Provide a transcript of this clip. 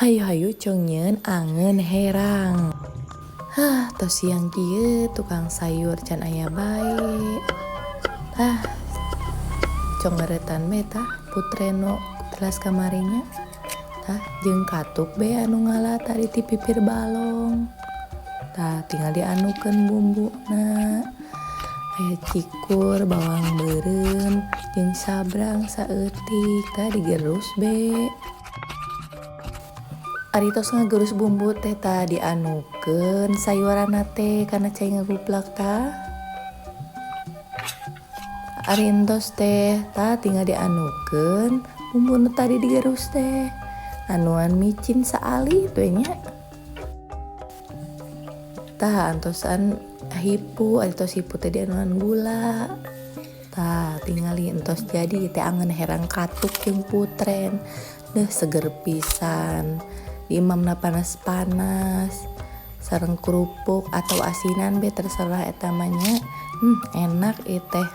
Hayu-hayu congnyeun angeun herang. Tos siang kieu tukang sayur can aya bae. Congeuretan be tah putreno telas kamarinya. Jeung katuk be anu ngalata di pipir balong. Tinggal dianukeun bumbuna. Aya cikur, bawang beureum, jeung sabrang saeutik digerus be. Ari tos ngagerus bumbu teh dianukeun sayuranna teh kana cai ngaguplak tah. Ari entos teh tinggal dianukeun bumbuna tadi digerus teh. Anuan micin saali teh nya. Antosan hipu, tos hipu teh dianuan gula. Tingali entos jadi teh angeun herang katuk jeung putren. Seger pisan. Imamna panas-panas. Sareng kerupuk atau asinan be terserah eta mah nya. Enak teh.